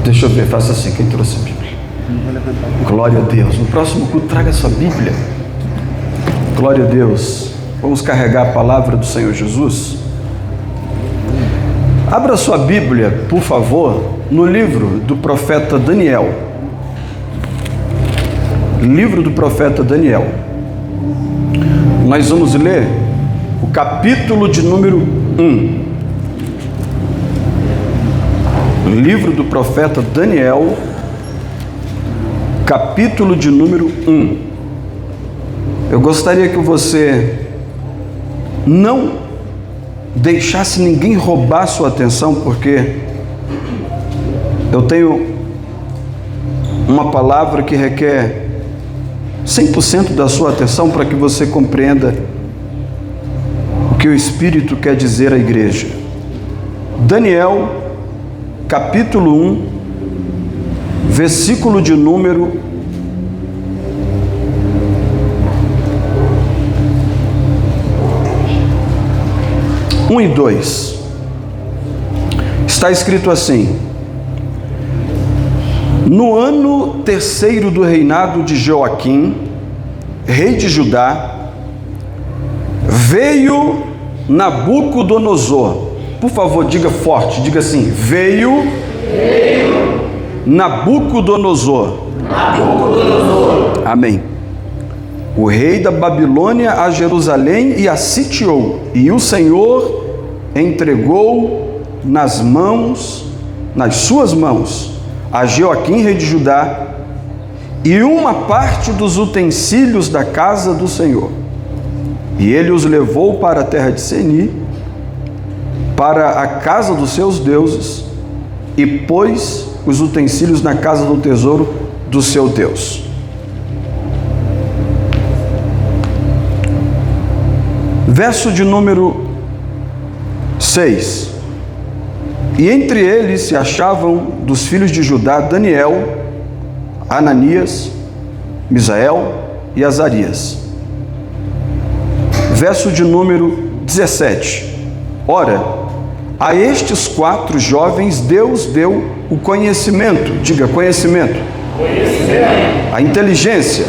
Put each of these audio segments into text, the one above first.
Deixa eu ver, faça assim, quem trouxe a Bíblia? Glória a Deus. No próximo culto, traga a sua Bíblia. Glória a Deus. Vamos carregar a palavra do Senhor Jesus. Abra sua Bíblia, por favor, no livro do profeta Daniel. Livro do profeta Daniel. Nós vamos ler o capítulo de número 1. Livro do profeta Daniel, capítulo de número 1. Eu gostaria que você não deixasse ninguém roubar sua atenção, porque eu tenho uma palavra que requer 100% da sua atenção para que você compreenda o que o Espírito quer dizer à igreja. Daniel, capítulo 1, versículo de número 1 e 2. Está escrito assim: no ano terceiro do reinado de Joaquim, rei de Judá, veio Nabucodonosor. Por favor, diga forte, diga assim: veio Nabucodonosor. Amém. O rei da Babilônia a Jerusalém e a sitiou, e o Senhor entregou nas suas mãos, a Joaquim, rei de Judá, e uma parte dos utensílios da casa do Senhor. E ele os levou para a terra de Seni, para a casa dos seus deuses, e pôs os utensílios na casa do tesouro do seu Deus. Verso de número 6. E entre eles se achavam dos filhos de Judá Daniel, Ananias, Misael e Azarias. Verso de número 17. Ora, a estes 4 jovens Deus deu o conhecimento. Diga, conhecimento. A inteligência.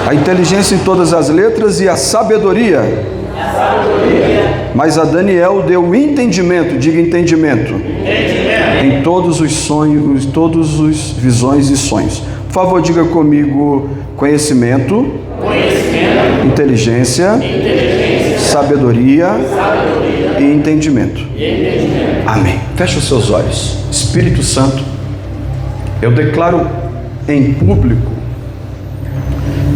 A inteligência em todas as letras e a sabedoria. Mas a Daniel deu o entendimento. Diga, entendimento. Em todos os sonhos, todos os visões e sonhos. Por favor, diga comigo: conhecimento, inteligência, sabedoria e entendimento. Amém. Feche os seus olhos. Espírito Santo, eu declaro em público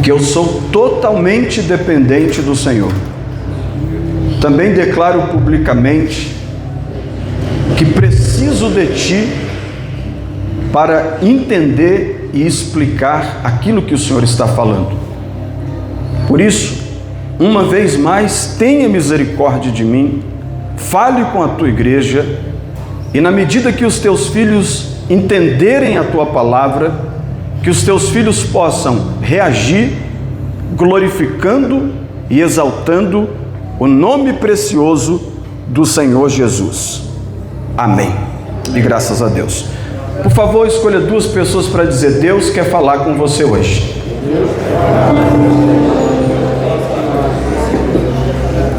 que eu sou totalmente dependente do Senhor. Também declaro publicamente que preciso de Ti para entender e explicar aquilo que o Senhor está falando. Por isso, uma vez mais, tenha misericórdia de mim, fale com a Tua igreja, e na medida que os Teus filhos entenderem a Tua palavra, que os Teus filhos possam reagir, glorificando e exaltando o nome precioso do Senhor Jesus. Amém. E graças a Deus. Por favor, escolha 2 pessoas para dizer: Deus quer falar com você hoje.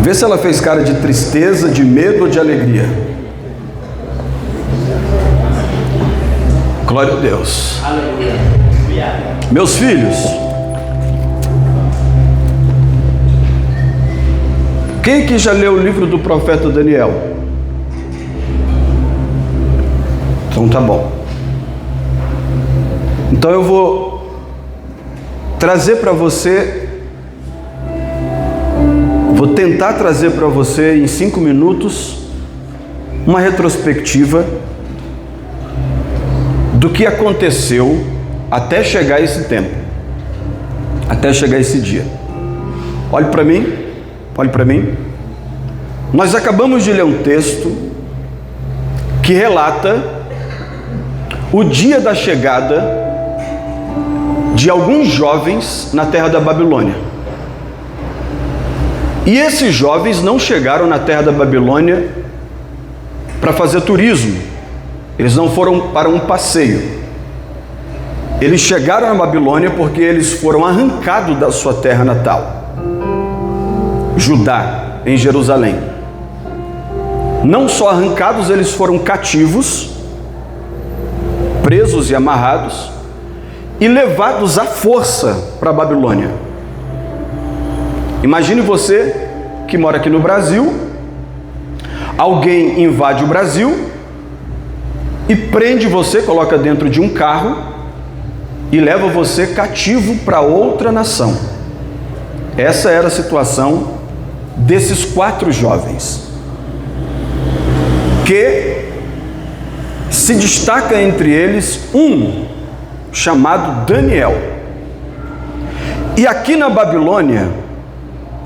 Vê se ela fez cara de tristeza, de medo ou de alegria. Glória a Deus. Meus filhos, quem aqui já leu o livro do profeta Daniel? Então tá bom. Então eu vou trazer para você, vou tentar trazer para você em 5 minutos uma retrospectiva do que aconteceu até chegar esse tempo, até chegar esse dia. Olhe para mim, olhe para mim. Nós acabamos de ler um texto que relata o dia da chegada de alguns jovens na terra da Babilônia. E esses jovens não chegaram na terra da Babilônia para fazer turismo. Eles não foram para um passeio. Eles chegaram na Babilônia porque eles foram arrancados da sua terra natal, Judá, em Jerusalém. Não só arrancados, eles foram cativos, presos e amarrados, e levados à força para a Babilônia. Imagine você que mora aqui no Brasil, alguém invade o Brasil e prende você, coloca dentro de um carro e leva você cativo para outra nação. Essa era a situação desses 4 jovens, que se destaca entre eles um chamado Daniel. E aqui na Babilônia,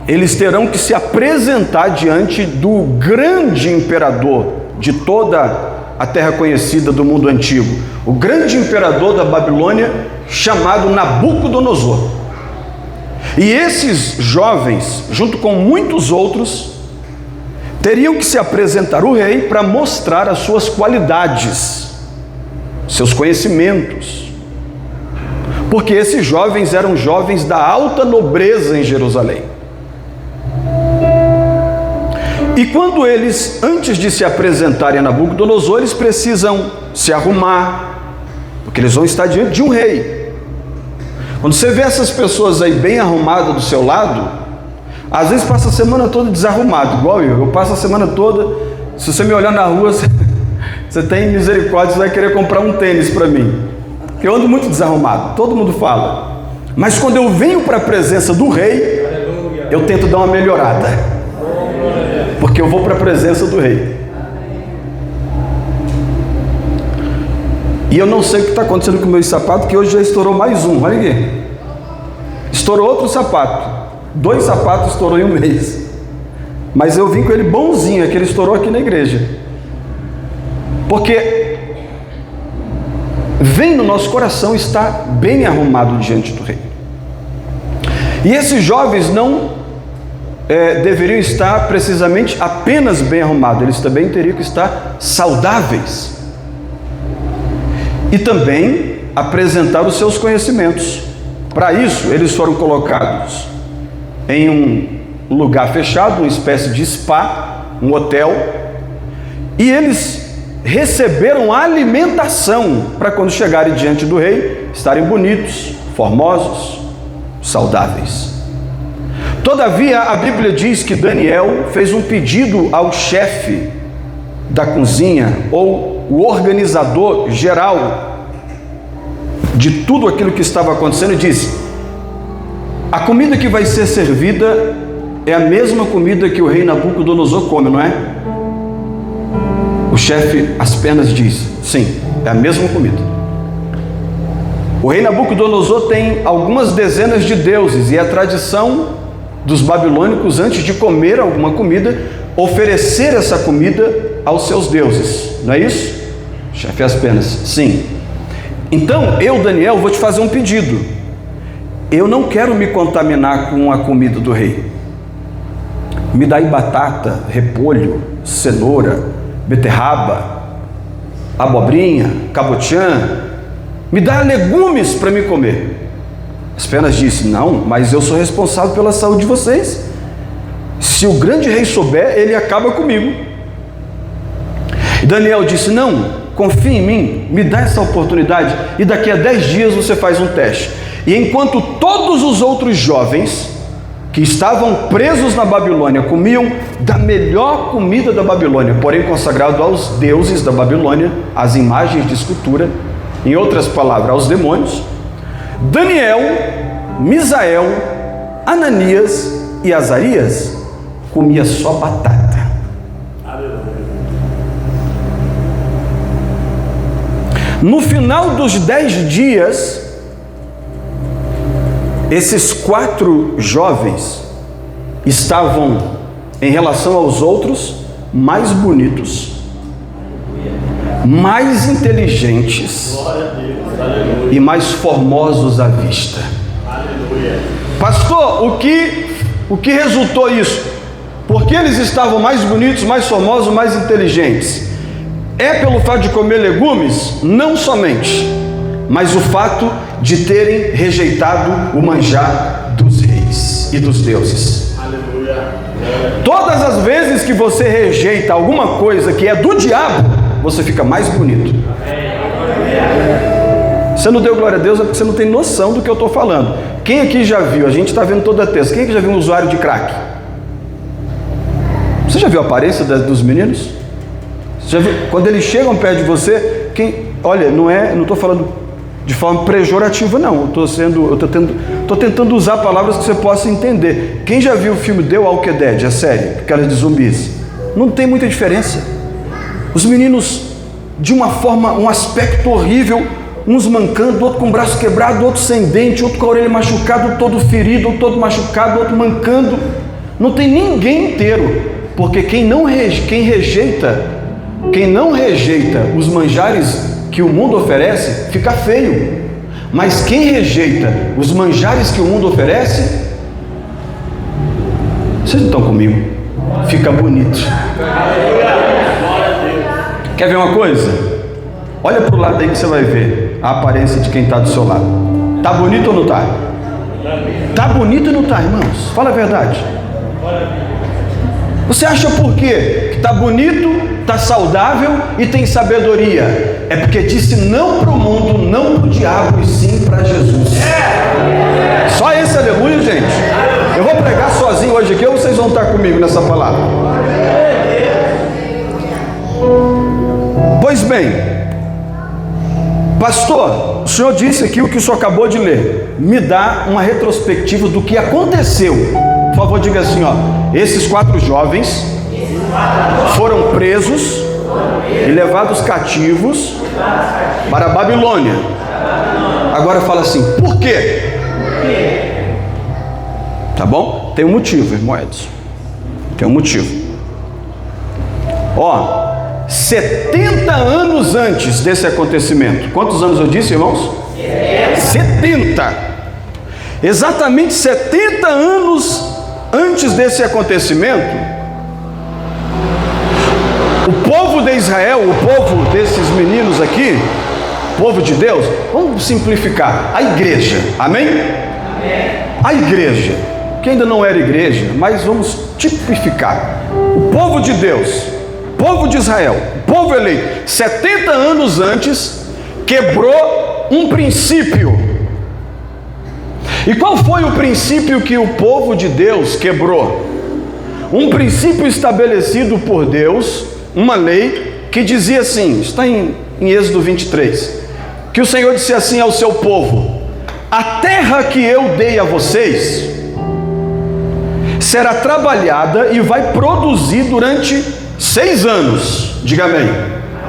eles terão que se apresentar diante do grande imperador de toda a terra conhecida do mundo antigo, o grande imperador da Babilônia, chamado Nabucodonosor. E esses jovens, junto com muitos outros, teriam que se apresentar ao rei para mostrar as suas qualidades, seus conhecimentos, porque esses jovens eram jovens da alta nobreza em Jerusalém. E quando eles, antes de se apresentarem a Nabucodonosor, eles precisam se arrumar, porque eles vão estar diante de um rei. Quando você vê essas pessoas aí bem arrumadas do seu lado, às vezes passa a semana toda desarrumado, igual eu passo a semana toda. Se você me olhar na rua, você tem misericórdia, você vai querer comprar um tênis para mim, porque eu ando muito desarrumado, todo mundo fala. Mas quando eu venho para a presença do rei, eu tento dar uma melhorada, porque eu vou para a presença do rei. E eu não sei o que está acontecendo com o meu sapato, que hoje já estourou mais um, olha aqui. Estourou outro sapato. 2 sapatos estourou em um mês. Mas eu vim com ele bonzinho, é que ele estourou aqui na igreja. Porque vem no nosso coração estar bem arrumado diante do rei. E esses jovens não deveriam estar precisamente apenas bem arrumados, eles também teriam que estar saudáveis. E também apresentar os seus conhecimentos. Para isso, eles foram colocados em um lugar fechado, uma espécie de spa, um hotel, e eles receberam alimentação para quando chegarem diante do rei, estarem bonitos, formosos, saudáveis. Todavia, a Bíblia diz que Daniel fez um pedido ao chefe da cozinha, ou o organizador geral de tudo aquilo que estava acontecendo, e disse: a comida que vai ser servida é a mesma comida que o rei Nabucodonosor come, não é? O chefe apenas diz: sim, é a mesma comida. O rei Nabucodonosor tem algumas dezenas de deuses, e a tradição dos babilônicos, antes de comer alguma comida, oferecer essa comida aos seus deuses, não é isso? O chefe apenas: sim. Então, eu, Daniel, vou te fazer um pedido. Eu não quero me contaminar com a comida do rei. Me dá aí batata, repolho, cenoura, beterraba, abobrinha, cabotiã. Me dá legumes para me comer. Apenas disse: não, mas eu sou responsável pela saúde de vocês. Se o grande rei souber, ele acaba comigo. E Daniel disse: não, confia em mim, me dá essa oportunidade, e daqui a 10 dias você faz um teste. E enquanto todos os outros jovens que estavam presos na Babilônia comiam da melhor comida da Babilônia, porém consagrado aos deuses da Babilônia, às imagens de escultura, em outras palavras, aos demônios, Daniel, Misael, Ananias e Azarias comia só batata. No final dos 10 dias, esses 4 jovens estavam, em relação aos outros, mais bonitos, mais inteligentes e mais formosos à vista. Pastor, o que resultou isso? Porque eles estavam mais bonitos, mais formosos, mais inteligentes? É pelo fato de comer legumes? Não somente, mas o fato de terem rejeitado o manjar dos reis e dos deuses. Aleluia. Todas as vezes que você rejeita alguma coisa que é do diabo, você fica mais bonito. Você não deu glória a Deus é porque você não tem noção do que eu estou falando. Quem aqui já viu? A gente está vendo toda a terça. Quem aqui já viu um usuário de crack? Você já viu a aparência dos meninos? Você já viu? Quando eles chegam perto de você, olha, não estou falando de forma pejorativa, não. Estou tentando usar palavras que você possa entender. Quem já viu o filme The Walking Dead, a série, aquela de zumbis? Não tem muita diferença. Os meninos, de uma forma, um aspecto horrível, uns mancando, outro com o braço quebrado, outro sem dente, outro com a orelha machucada, outro todo ferido, outro todo machucado, outro mancando. Não tem ninguém inteiro, porque quem não rejeita os manjares que o mundo oferece, fica feio. Mas quem rejeita os manjares que o mundo oferece, vocês não estão comigo, fica bonito. Quer ver uma coisa? Olha para o lado aí que você vai ver a aparência de quem está do seu lado. Está bonito ou não está? Está bonito ou não está, irmãos? Fala a verdade. Você acha por quê? Que está bonito, está saudável e tem sabedoria? É porque disse não para o mundo, não para o diabo e sim para Jesus. Só esse aleluia, gente. Eu vou pregar sozinho hoje aqui ou vocês vão estar comigo nessa palavra? Pois bem, pastor, o senhor disse aqui o que o senhor acabou de ler. Me dá uma retrospectiva do que aconteceu. Por favor, diga assim, esses 4 jovens foram presos e levados cativos para a Babilônia. Agora fala assim, por quê? Tá bom? Tem um motivo, irmão Edson. Tem um motivo. 70 anos antes desse acontecimento. Quantos anos eu disse, irmãos? 70. Exatamente 70 anos antes desse acontecimento, o povo de Israel, o povo desses meninos aqui, povo de Deus, vamos simplificar, a igreja, amém? A igreja, que ainda não era igreja, mas vamos tipificar, o povo de Deus, povo de Israel, povo eleito, 70 anos antes, quebrou um princípio. E qual foi o princípio que o povo de Deus quebrou? Um princípio estabelecido por Deus, uma lei que dizia assim, está em Êxodo 23, que o Senhor disse assim ao seu povo: a terra que eu dei a vocês será trabalhada e vai produzir durante 6 anos. Diga amém.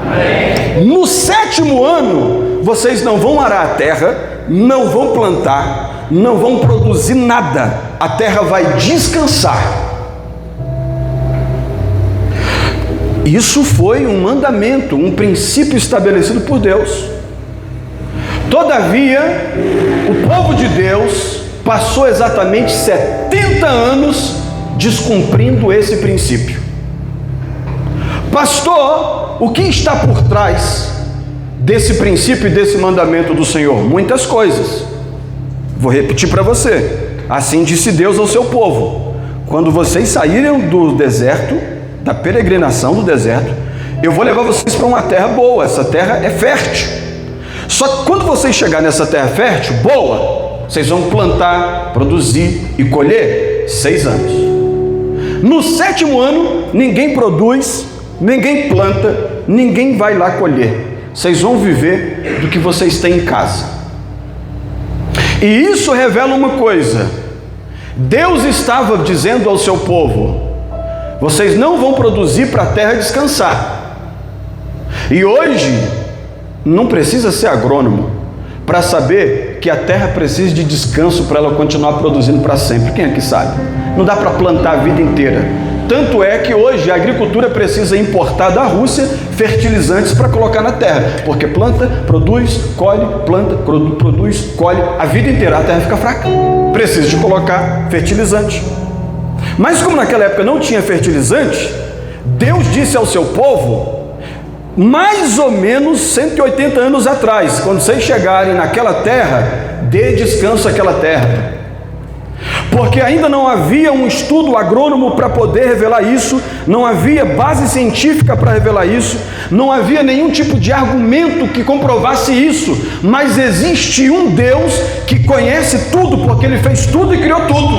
Amém. No 7º ano, vocês não vão arar a terra, não vão plantar, não vão produzir nada. A terra vai descansar. Isso foi um mandamento, um princípio estabelecido por Deus. Todavia, o povo de Deus passou exatamente 70 anos descumprindo esse princípio. Pastor, o que está por trás desse princípio e desse mandamento do Senhor? Muitas coisas. Vou repetir para você. Assim disse Deus ao seu povo: quando vocês saírem do deserto, da peregrinação do deserto, eu vou levar vocês para uma terra boa. Essa terra é fértil. Só que quando vocês chegarem nessa terra fértil, boa, vocês vão plantar, produzir e colher 6 anos. No 7º ano, ninguém produz, ninguém planta, ninguém vai lá colher. Vocês vão viver do que vocês têm em casa. E isso revela uma coisa: Deus estava dizendo ao seu povo: vocês não vão produzir para a terra descansar. E hoje, não precisa ser agrônomo para saber que a terra precisa de descanso para ela continuar produzindo para sempre. Quem é que sabe? Não dá para plantar a vida inteira. Tanto é que hoje a agricultura precisa importar da Rússia fertilizantes para colocar na terra, porque planta, produz, colhe, planta, produz, colhe, a vida inteira. A terra fica fraca, precisa de colocar fertilizante. Mas como naquela época não tinha fertilizante, Deus disse ao seu povo: mais ou menos 180 anos atrás. Quando vocês chegarem naquela terra, dê descanso àquela terra, porque ainda não havia um estudo agrônomo para poder revelar isso, não havia base científica para revelar isso, não havia nenhum tipo de argumento que comprovasse isso, mas existe um Deus que conhece tudo, porque Ele fez tudo e criou tudo.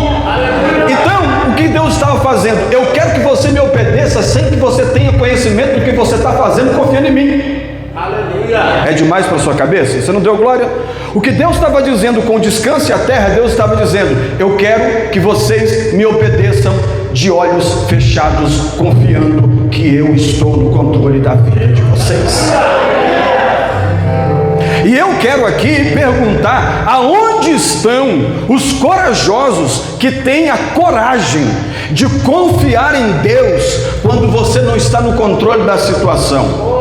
Então, o que Deus estava fazendo? Eu quero que você me obedeça sem que você tenha conhecimento do que você está fazendo, confiando em mim. Aleluia. É demais para sua cabeça? Você não deu glória? O que Deus estava dizendo com descanse à terra, Deus estava dizendo: eu quero que vocês me obedeçam de olhos fechados, confiando que eu estou no controle da vida de vocês. E eu quero aqui perguntar: aonde estão os corajosos que têm a coragem de confiar em Deus quando você não está no controle da situação?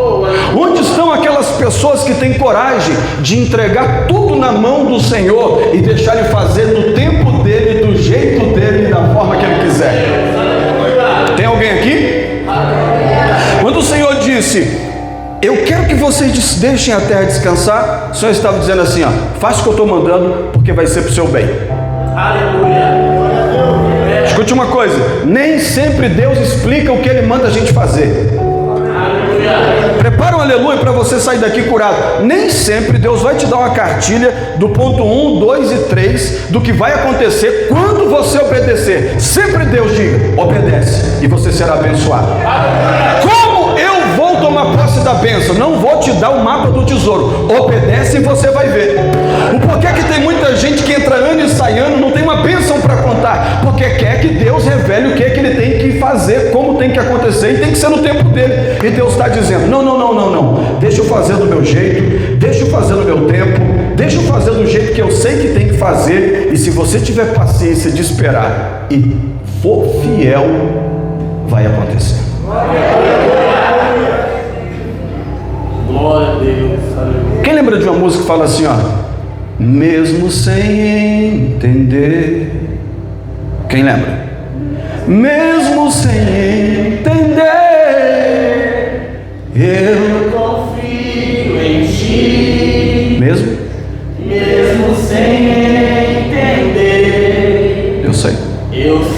Onde estão aquelas pessoas que têm coragem de entregar tudo na mão do Senhor e deixar Ele fazer no tempo dEle, do jeito dEle, da forma que Ele quiser? Tem alguém aqui? Quando o Senhor disse: eu quero que vocês deixem a terra descansar, o Senhor estava dizendo assim: ó, faça o que eu estou mandando, porque vai ser para o seu bem. Aleluia. Escute uma coisa: nem sempre Deus explica o que Ele manda a gente fazer. Prepara um aleluia para você sair daqui curado. Nem sempre Deus vai te dar uma cartilha do ponto 1, 2 e 3 do que vai acontecer quando você obedecer. Sempre Deus diga: obedece e você será abençoado. Como eu vou tomar posse da bênção? Não vou te dar o mapa do tesouro. Obedece e você vai ver. O porquê que tem muita gente que entra ano e sai ano, não tem uma bênção para contar? Porque quer que Deus revele o que é que ele tem que fazer, como tem que acontecer, e tem que ser no tempo dele. E Deus está dizendo: não. Deixa eu fazer do meu jeito, deixa eu fazer no meu tempo, deixa eu fazer do jeito que eu sei que tem que fazer. E se você tiver paciência de esperar e for fiel, vai acontecer. Glória a Deus. Quem lembra de uma música que fala assim, ó: mesmo sem entender? Quem lembra? Mesmo sem entender, eu confio em ti. Mesmo sem entender, eu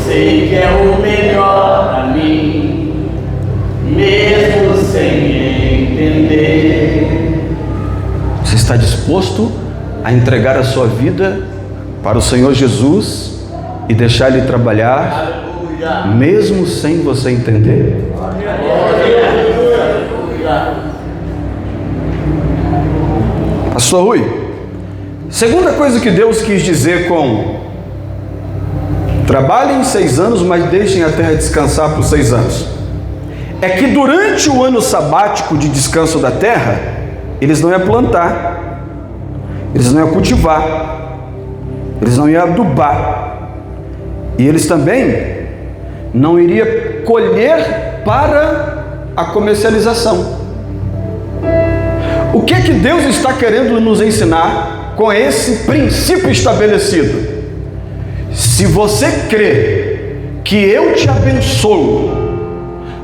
sei que é o melhor para mim. Mesmo sem entender. Você está disposto a entregar a sua vida para o Senhor Jesus e deixar Ele trabalhar, mesmo sem você entender? Pastor Rui, segunda coisa que Deus quis dizer com trabalhem 6 anos, mas deixem a terra descansar por 6 anos, é que durante o ano sabático de descanso da terra, eles não iam plantar, eles não iam cultivar, eles não iam adubar, e eles também não iriam colher para a comercialização. O que que Deus está querendo nos ensinar com esse princípio estabelecido? Se você crê que eu te abençoo,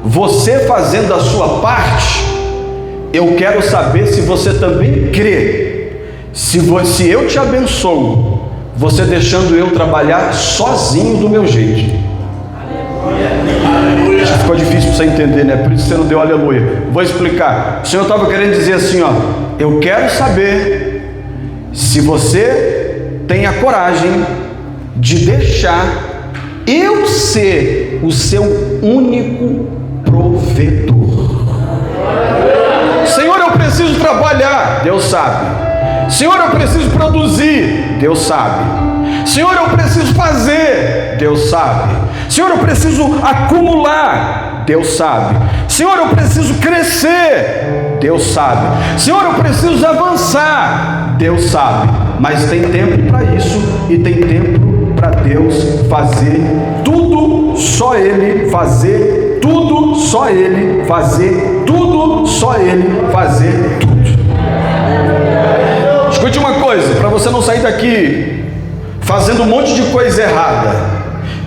você fazendo a sua parte, eu quero saber se você também crê. Se eu te abençoo, você deixando eu trabalhar sozinho do meu jeito. Acho que ficou difícil para você entender, né? Por isso você não deu aleluia. Vou explicar. O Senhor estava querendo dizer assim, ó: eu quero saber se você tem a coragem de deixar eu ser o seu único provedor. Senhor, eu preciso trabalhar. Deus sabe. Senhor, eu preciso produzir. Deus sabe. Senhor, eu preciso fazer. Deus sabe. Senhor, eu preciso acumular. Deus sabe. Senhor, eu preciso crescer. Deus sabe. Senhor, eu preciso avançar. Deus sabe. Mas tem tempo para isso e tem tempo para Deus fazer tudo, só Ele fazer tudo, só Ele fazer tudo, só Ele fazer tudo. Escute uma coisa, para você não sair daqui fazendo um monte de coisa errada.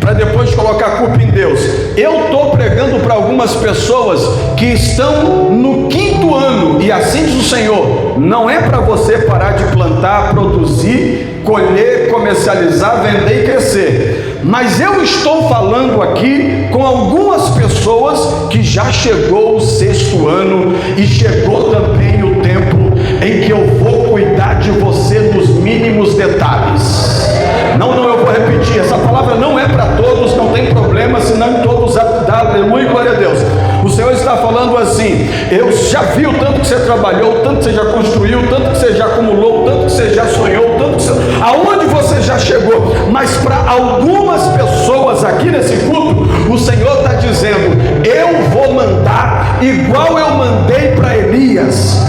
para depois colocar a culpa em Deus. Eu estou pregando para algumas pessoas que estão no 5º ano, e assim diz o Senhor: não é para você parar de plantar, produzir, colher, comercializar, vender e crescer, mas eu estou falando aqui com algumas pessoas que já chegou o 6º ano e chegou também o tempo em que eu vou cuidar de você nos mínimos detalhes. Não, eu vou repetir, essa palavra não é para todos, não tem problema, senão todos dá aleluia e glória a Deus. O Senhor está falando assim: eu já vi o tanto que você trabalhou, o tanto que você já construiu, o tanto que você já acumulou, o tanto que você já sonhou, o tanto que você... aonde você já chegou. Mas para algumas pessoas aqui nesse culto, o Senhor está dizendo: eu vou mandar igual eu mandei para Elias,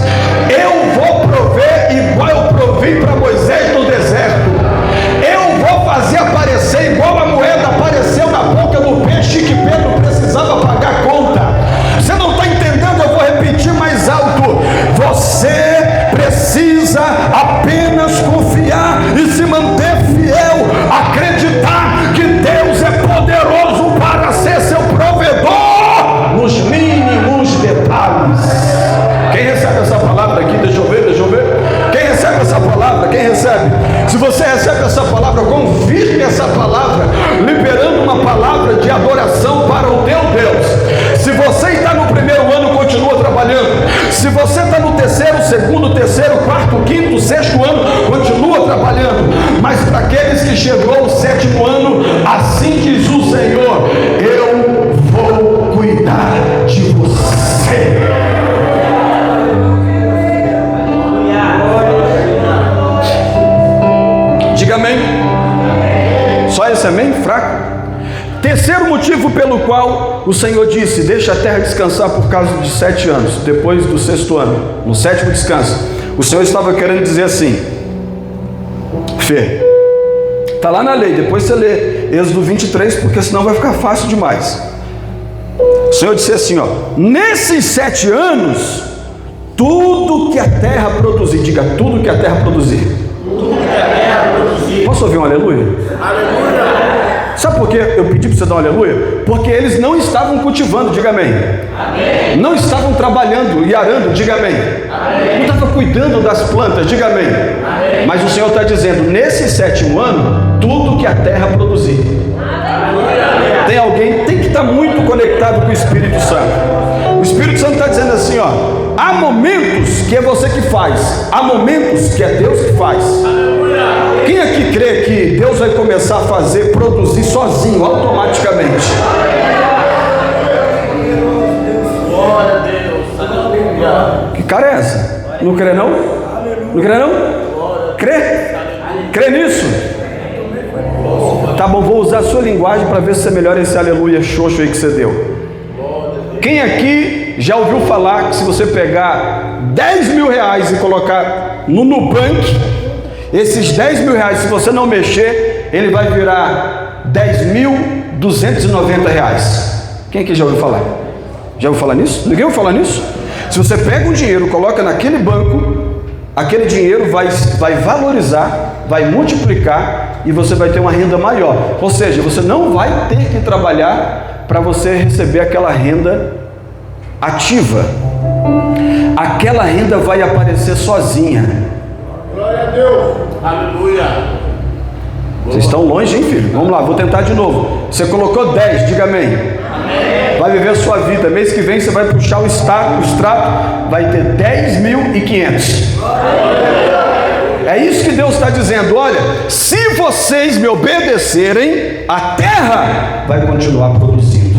eu vou prover igual eu provei para Moisés no deserto, eu vou fazer aparecer igual a moeda apareceu na boca do peixe que Pedro precisava pagar a conta. Você não está entendendo? Eu vou repetir mais alto: você precisa apenas confiar e se manter fiel, acreditar que Deus é poderoso para ser seu provedor nos mínimos detalhes. Quem recebe essa palavra aqui? Deixa eu ver. Quem recebe essa palavra? Quem recebe? Se você recebe essa palavra, confirme essa palavra, liberando uma palavra de adoração para o teu Deus. Se você está no 1º ano, continua trabalhando. Se você está no 3º, 2º, 3º, 4º, 5º, 6º ano, continua trabalhando. Mas para aqueles que chegou o 7º ano, assim diz o Senhor: eu vou cuidar de você. Diga amém. Só esse amém? Fraco. Terceiro motivo pelo qual o Senhor disse: deixa a terra descansar por causa de 7 anos, depois do 6º ano, no 7º descanso. O Senhor estava querendo dizer assim: Fê, está lá na lei, depois você lê Êxodo 23, porque senão vai ficar fácil demais. O Senhor disse assim, ó: nesses 7 anos, tudo que a terra produzir, diga, tudo que a terra produzir. Tudo que a terra produzir. Posso ouvir um aleluia? Aleluia. Sabe por que eu pedi para você dar um aleluia? Porque eles não estavam cultivando, diga amém. Amém. Não estavam trabalhando e arando, diga amém. Amém. Não estavam cuidando das plantas, diga amém. Amém. Mas o Senhor está dizendo: nesse 7º ano, tudo que a terra produzir. Aleluia. Tem alguém, tem que estar muito conectado com o Espírito Santo. O Espírito Santo está dizendo assim, ó: há momentos que é você que faz, há momentos que é Deus que faz. Quem aqui crê que Deus vai começar a fazer, produzir sozinho, automaticamente? Glória a Deus. Aleluia. Que cara é essa? Não crê não? Não crê não? Crê? Crê nisso? Tá bom, vou usar a sua linguagem para ver se você melhora esse aleluia xoxo aí que você deu. Quem aqui já ouviu falar que se você pegar 10 mil reais e colocar no Nubank, esses 10 mil reais, se você não mexer, ele vai virar 10.290 reais? Quem aqui já ouviu falar? Já ouviu falar nisso? Ninguém ouviu falar nisso? Se você pega um dinheiro, coloca naquele banco, aquele dinheiro vai valorizar, vai multiplicar e você vai ter uma renda maior. Ou seja, você não vai ter que trabalhar para você receber aquela renda ativa. Aquela renda vai aparecer sozinha. Glória a Deus. Aleluia. Vocês estão longe, hein, filho? Vamos lá, vou tentar de novo. Você colocou 10, diga amém. Amém. Vai viver a sua vida. Mês que vem você vai puxar o extrato, vai ter 10.500. É isso que Deus está dizendo. Olha, se vocês me obedecerem, a terra vai continuar produzindo.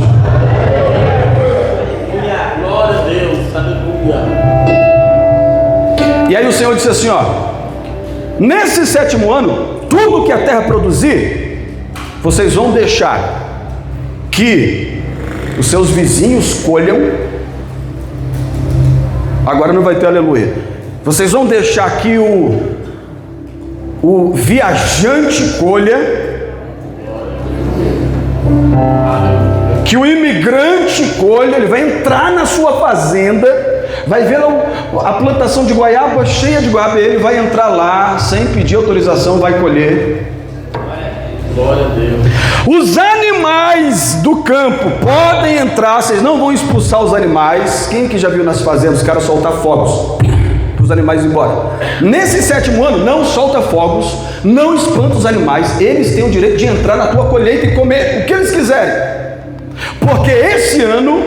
Glória a Deus. Aleluia. E aí o Senhor disse assim, ó: nesse 7º ano, tudo que a terra produzir, vocês vão deixar que os seus vizinhos colham. Agora não vai ter aleluia. Vocês vão deixar que o viajante colha, que o imigrante colha. Ele vai entrar na sua fazenda, vai ver a plantação de goiaba cheia de goiaba, ele vai entrar lá sem pedir autorização, vai colher. Glória a Deus. Os animais do campo podem entrar, vocês não vão expulsar os animais. Quem que já viu nas fazendas os caras soltar fogos para os animais ir embora? Nesse 7º ano, não solta fogos, não espanta os animais. Eles têm o direito de entrar na tua colheita e comer o que eles quiserem. Porque esse ano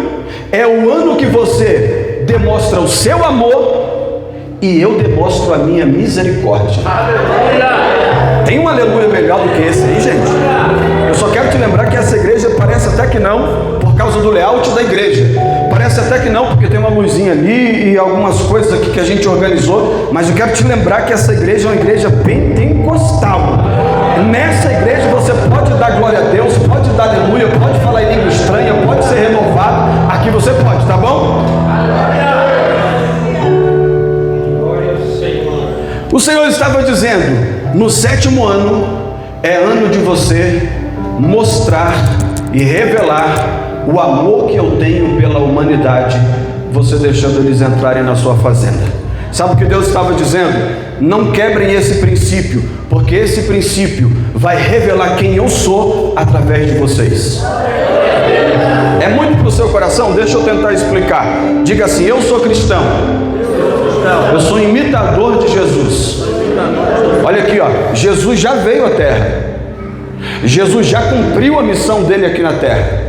é o ano que você demonstra o seu amor e eu demonstro a minha misericórdia. Aleluia. Tem um aleluia melhor do que esse aí, gente? Eu só quero te lembrar que essa igreja parece até que não, por causa do layout da igreja. Parece até que não, porque tem uma luzinha ali e algumas coisas aqui que a gente organizou. Mas eu quero te lembrar que essa igreja é uma igreja pentecostal. Nessa igreja você pode dar glória a Deus, pode dar aleluia, pode falar em língua estranha, pode ser renovado. Aqui você pode, tá bom? O Senhor estava dizendo: no 7º ano é ano de você mostrar e revelar o amor que eu tenho pela humanidade, você deixando eles entrarem na sua fazenda. Sabe o que Deus estava dizendo? Não quebrem esse princípio, porque esse princípio vai revelar quem eu sou através de vocês. É muito para o seu coração? Deixa eu tentar explicar. Diga assim: eu sou cristão, eu sou imitador de Jesus. Olha aqui, ó, Jesus já veio à terra, Jesus já cumpriu a missão dele aqui na terra,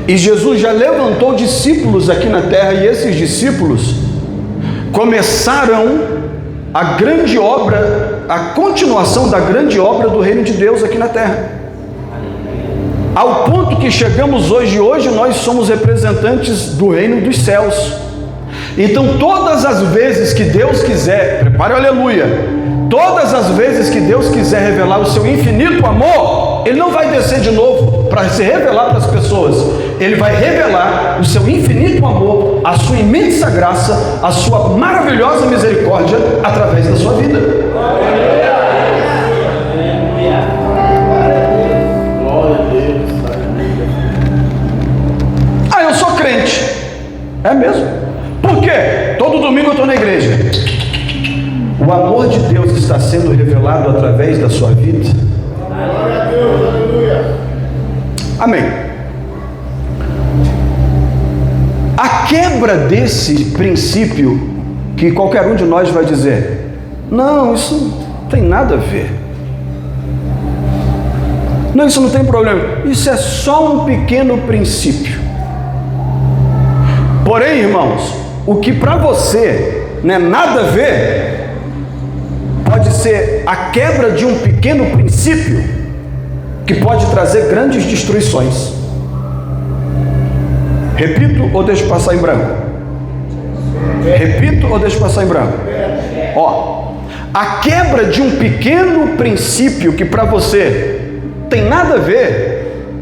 e Jesus já levantou discípulos aqui na terra, e esses discípulos começaram a grande obra, a continuação da grande obra do reino de Deus aqui na terra, ao ponto que chegamos hoje nós somos representantes do reino dos céus. Então todas as vezes que Deus quiser, prepare o aleluia, todas as vezes que Deus quiser revelar o seu infinito amor, Ele não vai descer de novo para se revelar para as pessoas. Ele vai revelar o seu infinito amor, a sua imensa graça, a sua maravilhosa misericórdia através da sua vida. Glória a Deus. Ah, eu sou crente. É mesmo? Por quê? Todo domingo eu estou na igreja. O amor de Deus está sendo revelado através da sua vida. Glória a Deus, aleluia. Amém. A quebra desse princípio, que qualquer um de nós vai dizer: não, isso não tem nada a ver. Não, isso não tem problema. Isso é só um pequeno princípio. Porém, irmãos, o que para você não é nada a ver, pode ser a quebra de um pequeno princípio que pode trazer grandes destruições. Repito ou deixo passar em branco? Repito ou deixo passar em branco? Ó, a quebra de um pequeno princípio que para você tem nada a ver,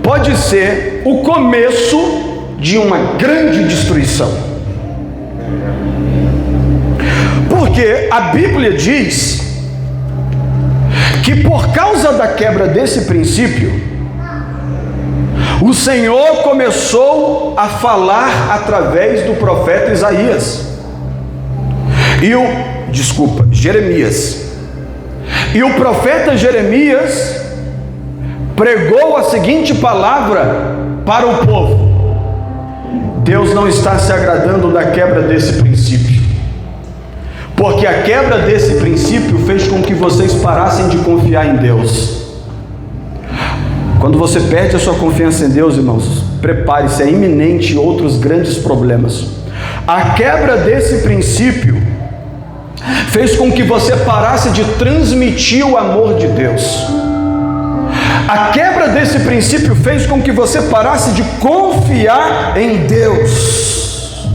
pode ser o começo de uma grande destruição. Porque a Bíblia diz que por causa da quebra desse princípio, o Senhor começou a falar através do profeta Isaías Jeremias. E o profeta Jeremias pregou a seguinte palavra para o povo: Deus não está se agradando da quebra desse princípio, porque a quebra desse princípio fez com que vocês parassem de confiar em Deus. Quando você perde a sua confiança em Deus, irmãos, prepare-se, é iminente outros grandes problemas. A quebra desse princípio fez com que você parasse de transmitir o amor de Deus. A quebra desse princípio fez com que você parasse de confiar em Deus.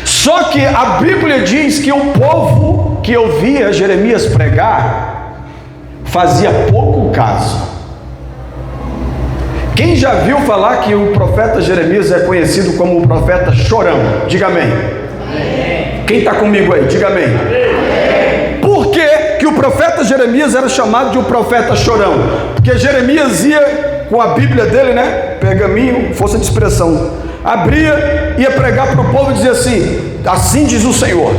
Só que a Bíblia diz que o povo que ouvia Jeremias pregar fazia pouco caso. Quem já viu falar que o profeta Jeremias é conhecido como o profeta chorão? Diga amém. Amém. Quem está comigo aí? Diga amém. Amém. Por que o profeta Jeremias era chamado de um profeta chorão? Porque Jeremias ia com a Bíblia dele, né? Pergaminho, força de expressão. Abria, ia pregar para o povo e dizia assim diz o Senhor: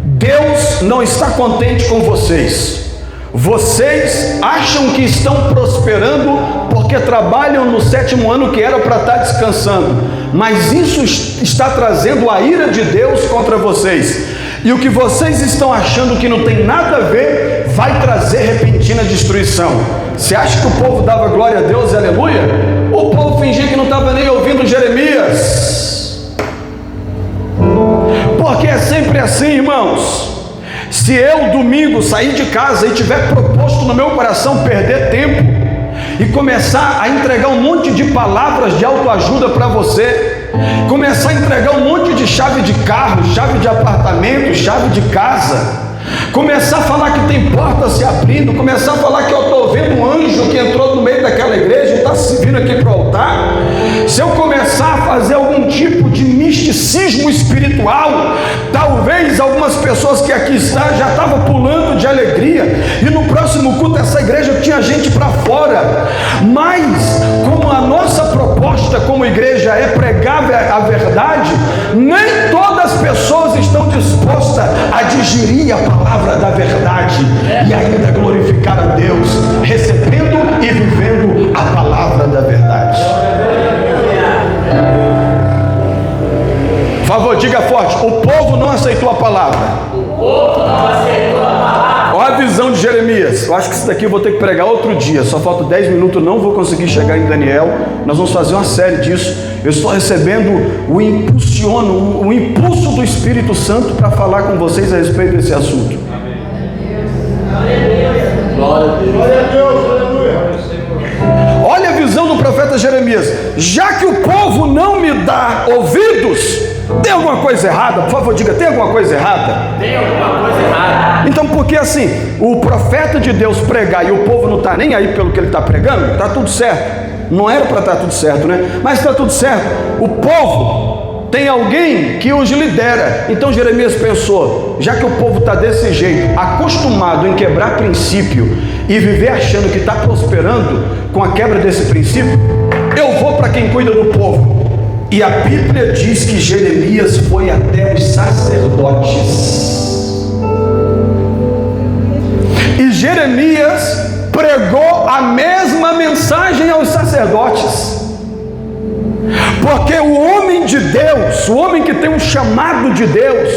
Deus não está contente com vocês, Vocês acham que estão prosperando porque trabalham no 7º ano que era para estar descansando, mas isso está trazendo a ira de Deus contra vocês. E o que vocês estão achando que não tem nada a ver, vai trazer repentina destruição. Você acha que o povo dava glória a Deus e aleluia? O povo fingia que não estava nem ouvindo Jeremias. Porque é sempre assim, irmãos. Se eu domingo sair de casa e tiver proposto no meu coração perder tempo e começar a entregar um monte de palavras de autoajuda para você, começar a entregar um monte de chave de carro, chave de apartamento, chave de casa, começar a falar que tem porta se abrindo, começar a falar que eu estou vendo um anjo que entrou no meio daquela igreja e está se vindo aqui para o altar, se eu começar a fazer algum tipo de misticismo espiritual, talvez algumas pessoas que aqui estão já estavam pulando de alegria, e no próximo culto essa igreja tinha gente para fora. Mas como a nossa proposta como igreja é pregar a verdade, nem todas as pessoas estão dispostas a digerir a palavra da verdade e ainda glorificar a Deus, recebendo e vivendo a palavra da verdade. Por favor, diga forte: o povo não aceitou a palavra. O povo não aceitou a palavra. Olha a visão de Jeremias. Eu acho que isso daqui eu vou ter que pregar outro dia. Só falta 10 minutos, não vou conseguir chegar em Daniel. Nós vamos fazer uma série disso. Eu estou recebendo o impulso do Espírito Santo para falar com vocês a respeito desse assunto. Glória a Deus. Glória a Deus. Aleluia. Olha a visão do profeta Jeremias. Já que o povo não me dá ouvidos, tem alguma coisa errada? Por favor, diga: tem alguma coisa errada? Tem alguma coisa errada. Então, porque assim, o profeta de Deus pregar e o povo não está nem aí pelo que ele está pregando, está tudo certo. Não era para estar tudo certo, né? Mas está tudo certo. O povo tem alguém que os lidera. Então Jeremias pensou: já que o povo está desse jeito, acostumado em quebrar princípio e viver achando que está prosperando com a quebra desse princípio, eu vou para quem cuida do povo. E a Bíblia diz que Jeremias foi até os sacerdotes. E Jeremias pregou a mesma mensagem aos sacerdotes. Porque o homem de Deus, o homem que tem um chamado de Deus,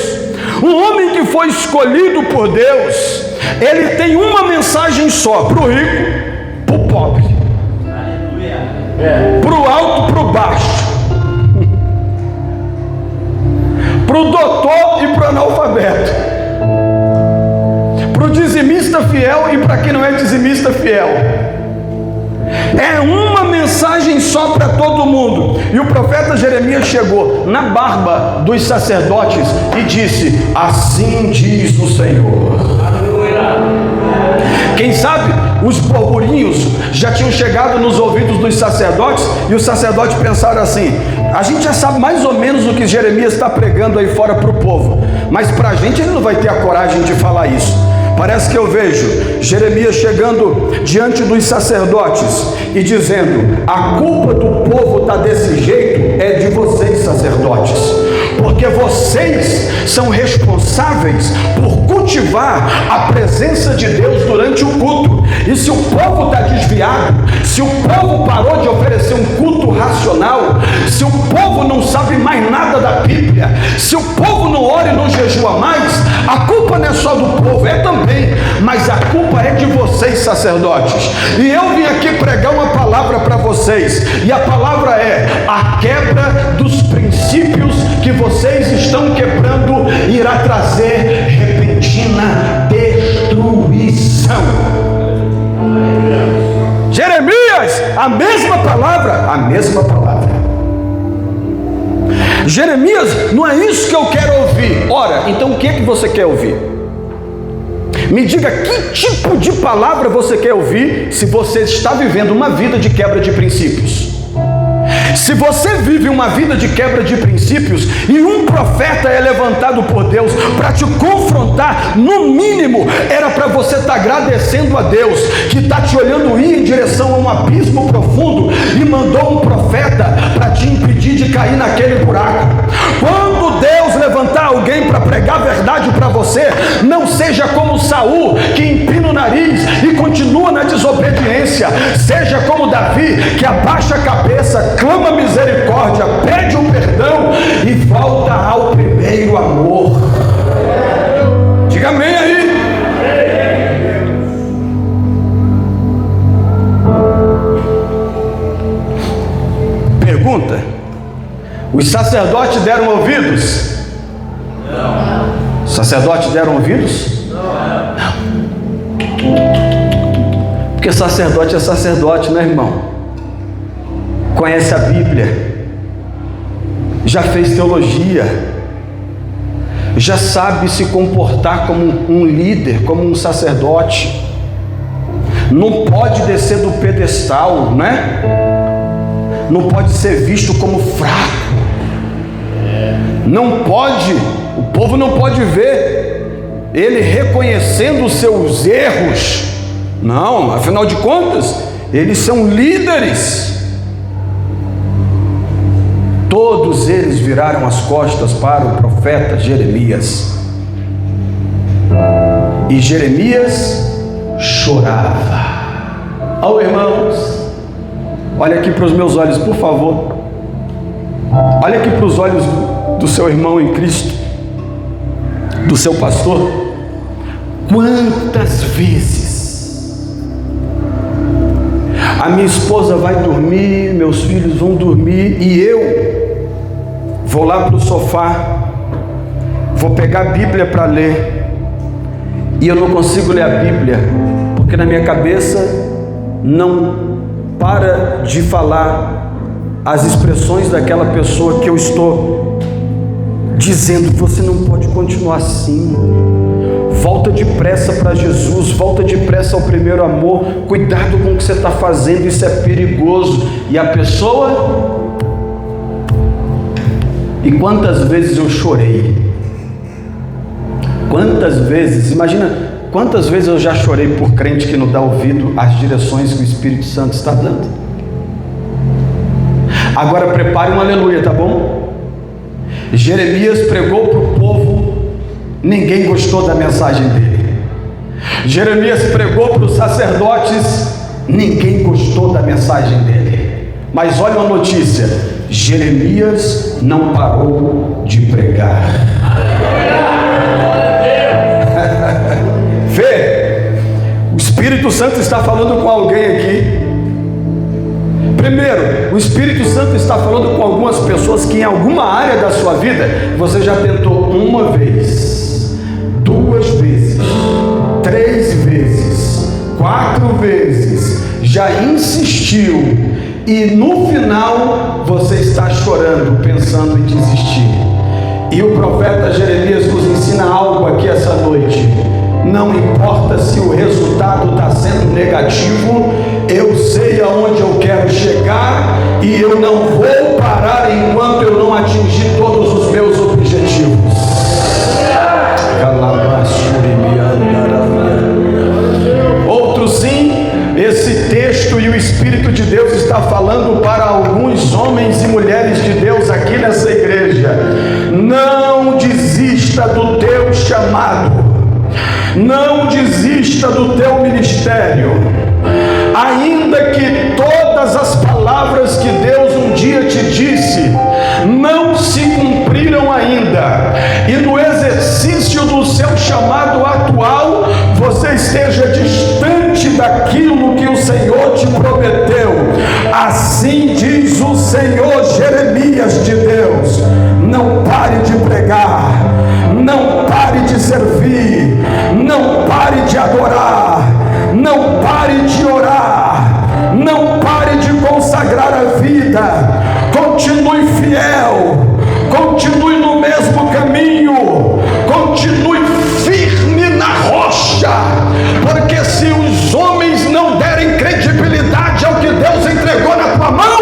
o homem que foi escolhido por Deus, ele tem uma mensagem só: para o rico, para o pobre, para o alto, para o baixo, para o doutor e para o analfabeto, para o dizimista fiel e para quem não é dizimista fiel. É uma mensagem só para todo mundo. E o profeta Jeremias chegou na barba dos sacerdotes e disse: assim diz o Senhor. Quem sabe os burburinhos já tinham chegado nos ouvidos dos sacerdotes, e os sacerdotes pensaram assim: a gente já sabe mais ou menos o que Jeremias está pregando aí fora para o povo, mas para a gente ele não vai ter a coragem de falar isso. Parece que eu vejo Jeremias chegando diante dos sacerdotes e dizendo: a culpa do povo está desse jeito é de vocês, sacerdotes, porque vocês são responsáveis por cultivar a presença de Deus durante o culto. E se o povo está desviado, se o povo parou de oferecer um culto racional, se o povo não sabe mais nada da Bíblia, se o povo não ora e não jejua mais, a culpa não é só do povo, é também, mas a culpa é de vocês, sacerdotes. E eu vim aqui pregar uma palavra para vocês, e a palavra é: a quebra dos princípios que vocês estão quebrando irá trazer repentina destruição. Jeremias, a mesma palavra, a mesma palavra. Jeremias, não é isso que eu quero ouvir. Ora, então o que é que você quer ouvir? Me diga que tipo de palavra você quer ouvir se você está vivendo uma vida de quebra de princípios. Se você vive uma vida de quebra de princípios e um profeta é levantado por Deus para te confrontar, no mínimo era para você estar agradecendo a Deus que está te olhando ir em direção a um abismo profundo e mandou um profeta para te impedir de cair naquele buraco. Quando Deus levantar alguém para pregar a verdade para você, você. Não seja como Saul, que empina o nariz e continua na desobediência. Seja como Davi, que abaixa a cabeça, clama misericórdia, pede o perdão e volta ao primeiro amor. Diga amém aí. Pergunta: os sacerdotes deram ouvidos? Não. Os sacerdotes deram ouvidos? Não. Porque sacerdote é sacerdote, né, irmão? Conhece a Bíblia, já fez teologia, já sabe se comportar como um líder, como um sacerdote. Não pode descer do pedestal, né? Não pode ser visto como fraco. Não pode, o povo não pode ver ele reconhecendo os seus erros. Não, afinal de contas, eles são líderes. Todos eles viraram as costas para o profeta Jeremias. E Jeremias chorava. Oh, irmãos, olha aqui para os meus olhos, por favor. Olha aqui para os olhos do seu irmão em Cristo, do seu pastor. Quantas vezes a minha esposa vai dormir, meus filhos vão dormir, e eu vou lá para o sofá, vou pegar a Bíblia para ler, e eu não consigo ler a Bíblia, porque na minha cabeça não para de falar as expressões daquela pessoa que eu estou dizendo: você não pode continuar assim, volta depressa para Jesus, volta depressa ao primeiro amor, cuidado com o que você está fazendo, isso é perigoso. E a pessoa... E quantas vezes eu chorei, quantas vezes, imagina quantas vezes eu já chorei por crente que não dá ouvido às direções que o Espírito Santo está dando. Agora prepare um aleluia, tá bom? Jeremias pregou para o povo, ninguém gostou da mensagem dele. Jeremias pregou para os sacerdotes, ninguém gostou da mensagem dele. Mas olha uma notícia: Jeremias não parou de pregar. Vê, o Espírito Santo está falando com alguém aqui. Primeiro, o Espírito Santo está falando com algumas pessoas que em alguma área da sua vida você já tentou uma vez, 2 vezes, 3 vezes, 4 vezes, já insistiu, e no final você está chorando, pensando em desistir. E o profeta Jeremias nos ensina algo aqui essa noite: não importa se o resultado está sendo negativo, eu sei aonde eu quero chegar e eu não vou parar enquanto eu não atingir todos os meus objetivos. Outro sim, esse texto e o Espírito de Deus está falando para alguns homens e mulheres de Deus aqui nessa igreja: não desista do teu chamado, não desista do teu ministério, ainda que todas as palavras que Deus um dia te disse não se cumpriram ainda, e no exercício do seu chamado atual você esteja distante daquilo que o Senhor te prometeu. Assim diz o Senhor, Jeremias de Deus: não pare de pregar, não pare de servir, não pare de adorar, não pare de orar, não pare de consagrar a vida, continue fiel, continue no mesmo caminho, continue firme na rocha, porque se os homens não derem credibilidade ao que Deus entregou na tua mão,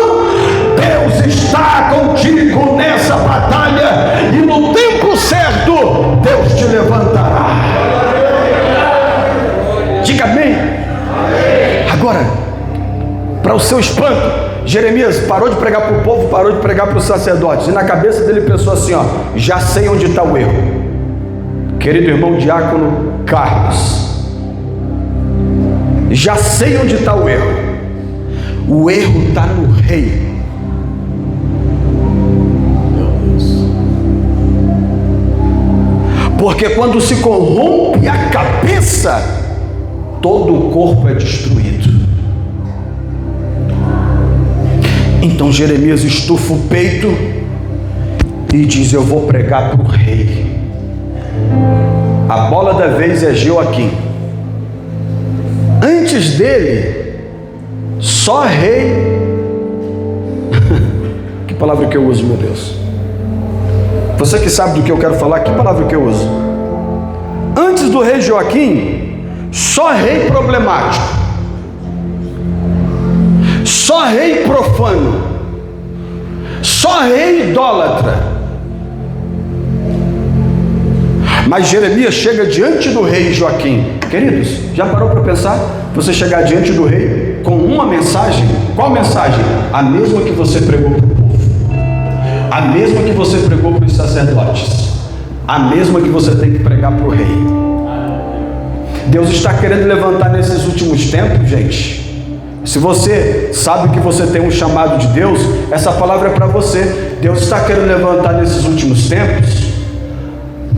Deus está contigo nessa batalha, e no tempo certo Deus te levantará. Diga amém. Agora, para o seu espanto, Jeremias parou de pregar para o povo, parou de pregar para os sacerdotes, e na cabeça dele pensou assim: ó, já sei onde está o erro. Querido irmão diácono Carlos, já sei onde está o erro. O erro está no rei. Porque quando se corrompe a cabeça, todo o corpo é destruído. Então Jeremias estufa o peito e diz: eu vou pregar para o rei. A bola da vez é Joaquim. Antes dele, só rei. Que palavra que eu uso, meu Deus? Você que sabe do que eu quero falar, que palavra que eu uso? Antes do rei Joaquim, só rei problemático, só rei profano, só rei idólatra. Mas Jeremias chega diante do rei Joaquim. Queridos, já parou para pensar? Você chegar diante do rei com uma mensagem? Qual mensagem? A mesma que você pregou para o povo, a mesma que você pregou para os sacerdotes, a mesma que você tem que pregar para o rei. Deus está querendo levantar nesses últimos tempos, gente. Se você sabe que você tem um chamado de Deus, essa palavra é para você. Deus está querendo levantar nesses últimos tempos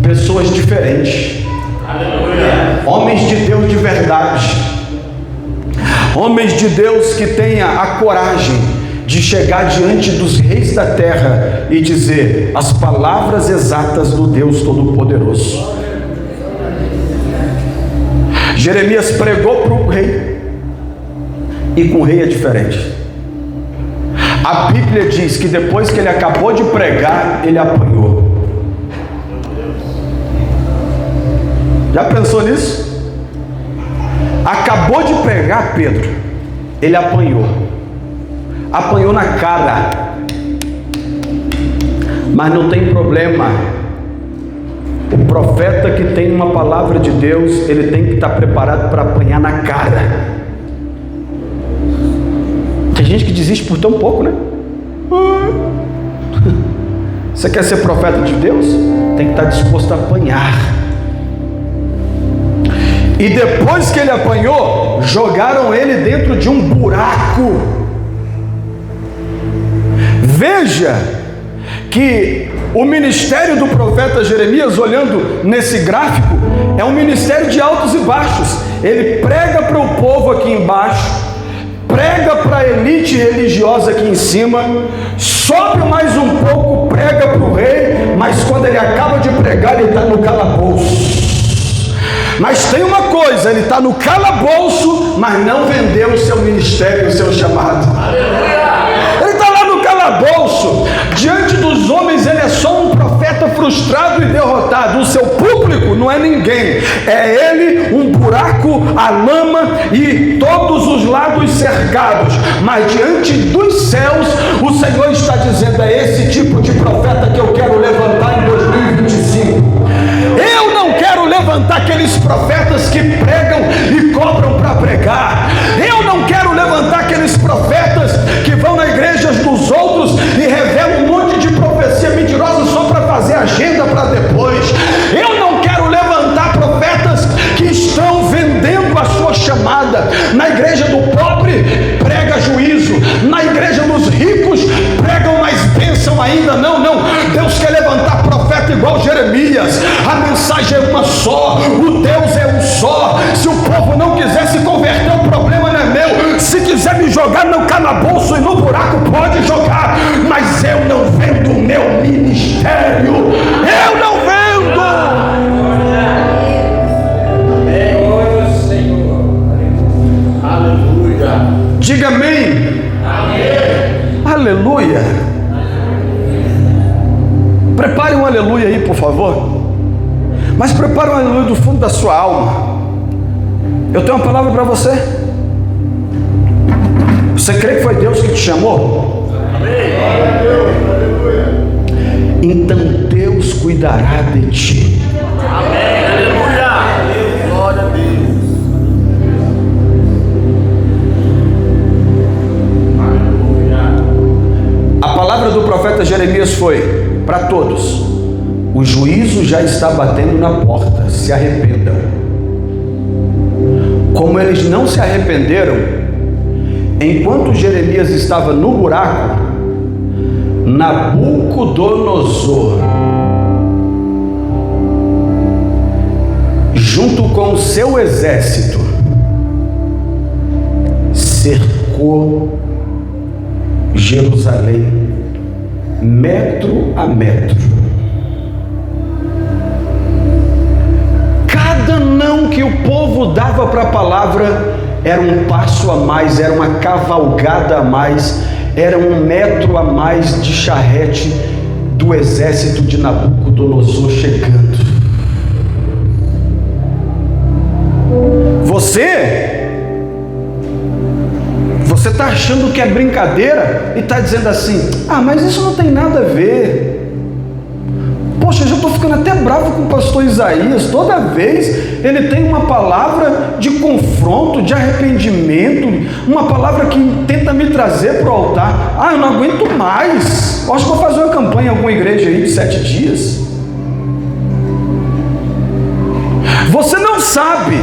pessoas diferentes. Aleluia. Homens de Deus de verdade, homens de Deus que tenha a coragem de chegar diante dos reis da terra e dizer as palavras exatas do Deus Todo-Poderoso. Jeremias pregou para o rei, e com o rei é diferente. A Bíblia diz que depois que ele acabou de pregar, ele apanhou. Já pensou nisso? Acabou de pregar, Pedro, ele apanhou na cara. Mas não tem problema. O profeta que tem uma palavra de Deus, ele tem que estar preparado para apanhar na cara. Tem gente que desiste por tão pouco, né? Você quer ser profeta de Deus? Tem que estar disposto a apanhar. E depois que ele apanhou, jogaram ele dentro de um buraco. Veja que o ministério do profeta Jeremias, olhando nesse gráfico, é um ministério de altos e baixos. Ele prega para o povo aqui embaixo, prega para a elite religiosa aqui em cima, sobe mais um pouco, prega para o rei, mas quando ele acaba de pregar, ele está no calabouço. Mas tem uma coisa, ele está no calabouço, mas não vendeu o seu ministério, o seu chamado. Ele está lá no calabouço, diante dos homens ele é só um profeta frustrado e derrotado. O seu público não é ninguém, é ele, um buraco, a lama e todos os lados cercados. Mas diante dos céus, o Senhor está dizendo: é esse tipo de profeta que eu quero levantar em 2025. Eu não quero levantar aqueles profetas que pregam e cobram para pregar. Eu não quero levantar aqueles profetas que vão nas igrejas dos outros e revelam um monte de profecia mentirosa só para fazer agenda para depois. Eu não quero levantar profetas que estão vendendo a sua chamada. Na igreja do pobre, prega juízo. Na igreja dos ricos, pregam mais bênção ainda. Não. Deus quer levantar profeta igual Jeremias. A mensagem é uma só, o Deus é um só. Se o povo não quiser se converter, o problema não é meu. Se quiser me jogar no calabouço e no buraco, pode jogar, mas eu não vendo o meu ministério. Eu não vendo. Aleluia. Diga amém. Amém. Aleluia. Prepare um aleluia aí, por favor. Mas prepare um aleluia do fundo da sua alma. Eu tenho uma palavra para você. Você crê que foi Deus que te chamou? Amém. Então Deus cuidará de ti. Amém. Aleluia. Glória a Deus. Aleluia. A palavra do profeta Jeremias foi para todos: O juízo já está batendo na porta, se arrependam. Como eles não se arrependeram, enquanto Jeremias estava no buraco, Nabucodonosor, junto com o seu exército, cercou Jerusalém metro a metro. Cada não que o povo dava para a palavra era um passo a mais, era uma cavalgada a mais, era 1 metro a mais de charrete do exército de Nabucodonosor chegando. Você está achando que é brincadeira e está dizendo assim: ah, mas isso não tem nada a ver. Poxa, eu já estou ficando até bravo com o pastor Isaías. Toda vez ele tem uma palavra de confronto, de arrependimento, uma palavra que tenta me trazer para o altar. Ah, eu não aguento mais. Eu acho que vou fazer uma campanha em alguma igreja aí de 7 dias. Você não sabe,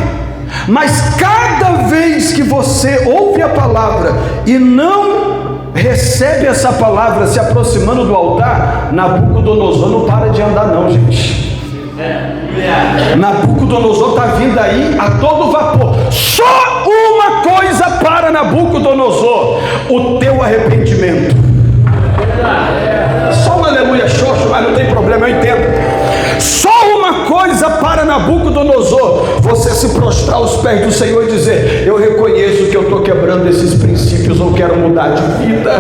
mas cada vez que você ouve a palavra e não recebe essa palavra se aproximando do altar, Nabucodonosor não para de andar não, gente. Nabucodonosor está vindo aí a todo vapor. Só uma coisa para Nabucodonosor: o teu arrependimento. Só um aleluia xoxo, mas não tem problema, eu entendo. Só uma coisa para Nabucodonosor: você se prostrar aos pés do Senhor e dizer: eu reconheço que eu estou quebrando esses princípios, eu quero mudar de vida.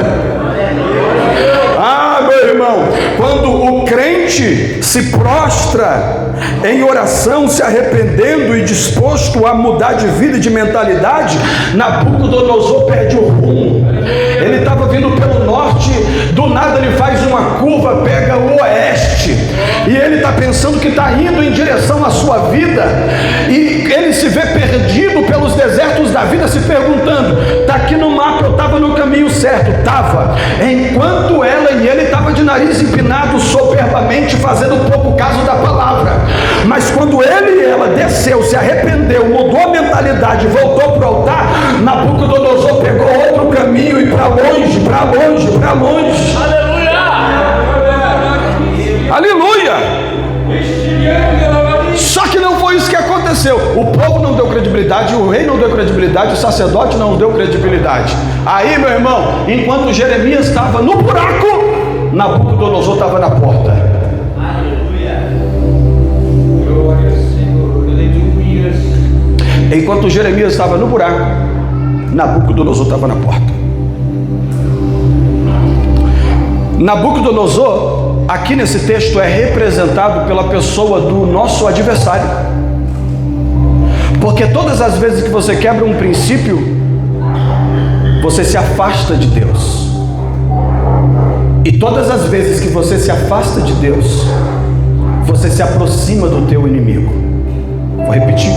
Ah, meu irmão, quando o crente se prostra em oração, se arrependendo e disposto a mudar de vida e de mentalidade, Nabucodonosor perde o rumo. Ele estava vindo pelo norte, do nada ele faz uma curva, pega o oeste, e ele está pensando que está indo em direção à sua vida, e ele se vê perdido pelos desertos da vida, se perguntando: está aqui no mapa, eu estava no caminho certo? Estava. Enquanto ela e ele estavam de nariz empinado, soberbamente fazendo pouco caso da palavra. Mas quando ele e ela desceu, se arrependeu, mudou a mentalidade, voltou para o altar, Nabucodonosor pegou outro caminho e para longe, para longe, para longe. Aleluia! Só que não foi isso que aconteceu. O povo não deu credibilidade, o rei não deu credibilidade, o sacerdote não deu credibilidade. Aí, meu irmão, enquanto Jeremias estava no buraco, Nabucodonosor estava na porta. Enquanto Jeremias estava no buraco, Nabucodonosor estava na porta. Nabucodonosor, aqui nesse texto, é representado pela pessoa do nosso adversário. Porque todas as vezes que você quebra um princípio, você se afasta de Deus. E todas as vezes que você se afasta de Deus, você se aproxima do teu inimigo. Vou repetir.